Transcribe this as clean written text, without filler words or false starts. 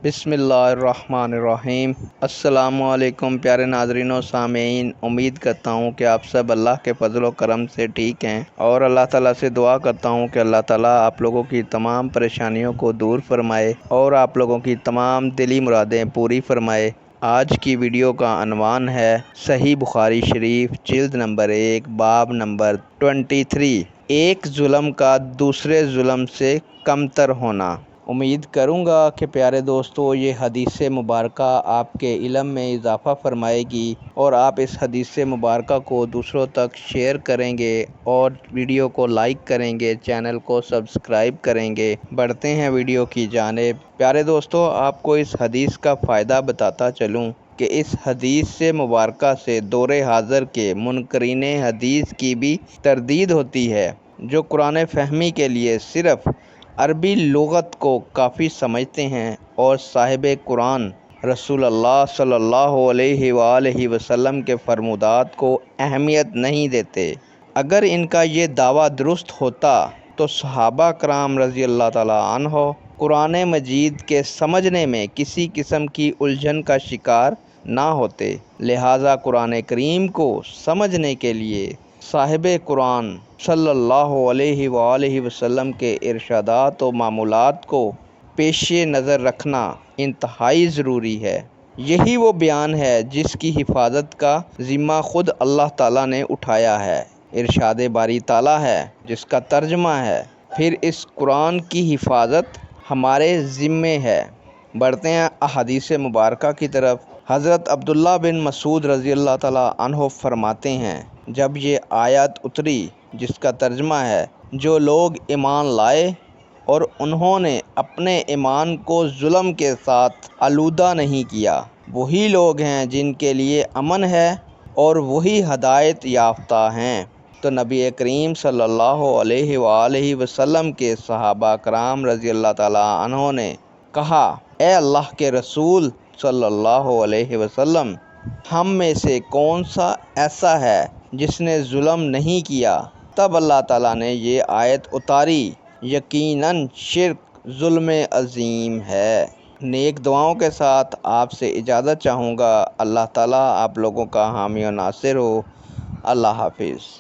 बिस्मिल्लाहिर्रहमानिर्रहीम। अस्सलाम वालेकुम प्यारे नाज़रीन और सामीन। उम्मीद करता हूँ कि आप सब अल्लाह के फजल व करम से ठीक हैं और अल्लाह ताला से दुआ करता हूँ कि अल्लाह ताला आप लोगों की तमाम परेशानियों को दूर फरमाए और आप लोगों की तमाम दिली मुरादें पूरी फरमाए। आज की वीडियो का अनवान है सही बुखारी शरीफ जिल्द नंबर 1 बाब नंबर 23, एक जुल्म का दूसरे जुल्म से कमतर होना। उम्मीद करूँगा कि प्यारे दोस्तों ये हदीस मुबारक आपके इल्म में इजाफ़ा फरमाएगी और आप इस हदीस मुबारक को दूसरों तक शेयर करेंगे और वीडियो को लाइक करेंगे, चैनल को सब्सक्राइब करेंगे। बढ़ते हैं वीडियो की जानिब। प्यारे दोस्तों, आपको इस हदीस का फ़ायदा बताता चलूँ कि इस हदीस मुबारक से दौरे हाज़र के मुनकरीन हदीस की भी तरदीद होती है, जो कुरान फ़हमी के लिए सिर्फ़ अरबी लुग़त को काफ़ी समझते हैं और साहिब कुरान रसूलुल्लाह सल्लल्लाहु अलैहि वसल्लम के फरमुदात को अहमियत नहीं देते। अगर इनका ये दावा दुरुस्त होता तो सहाबा कराम रज़ी अल्लाह ताला अन्हो कुरान मजीद के समझने में किसी किस्म की उलझन का शिकार ना होते। लिहाजा कुरान करीम को समझने के लिए साहिब कुरान सल्लल्लाहु अलैहि वसल्लम के इरशादात व मामूलात को पेश नज़र रखना इंतहाई ज़रूरी है। यही वो बयान है जिसकी हिफाजत का ज़िम्मा ख़ुद अल्लाह ताला ने उठाया है। इरशाद बारी ताला है जिसका तर्जमा है, फिर इस कुरान की हिफाजत हमारे ज़िम्मे है। बढ़ते हैं अहादीस मुबारक की तरफ। हज़रत अब्दुल्ला बिन मसूद रज़ी अल्लाह ताला अन्हो फरमाते हैं, जब ये आयत उतरी जिसका तर्जमा है, जो लोग ईमान लाए और उन्होंने अपने ईमान को जुल्म के साथ आलूदा नहीं किया, वही लोग हैं जिनके लिए अमन है और वही हदायत याफ्ता हैं। तो नबी करीम सल्लल्लाहु अलैहि वसल्लम के सहाबा कराम रज़ी अल्लाह ताला अन्हों ने कहा, ए अल्लाह के रसूल सल्लल्लाहु अलैहि वसल्लम, हम में से कौन सा ऐसा है जिसने जुल्म नहीं किया? तब अल्लाह ताला ने ये आयत उतारी, यकीनन शिर्क जुल्म अज़ीम है। नेक दुआओं के साथ आपसे इजाज़त चाहूँगा। अल्लाह ताला आप लोगों का हामी और नासिर हो। अल्लाह हाफिज़।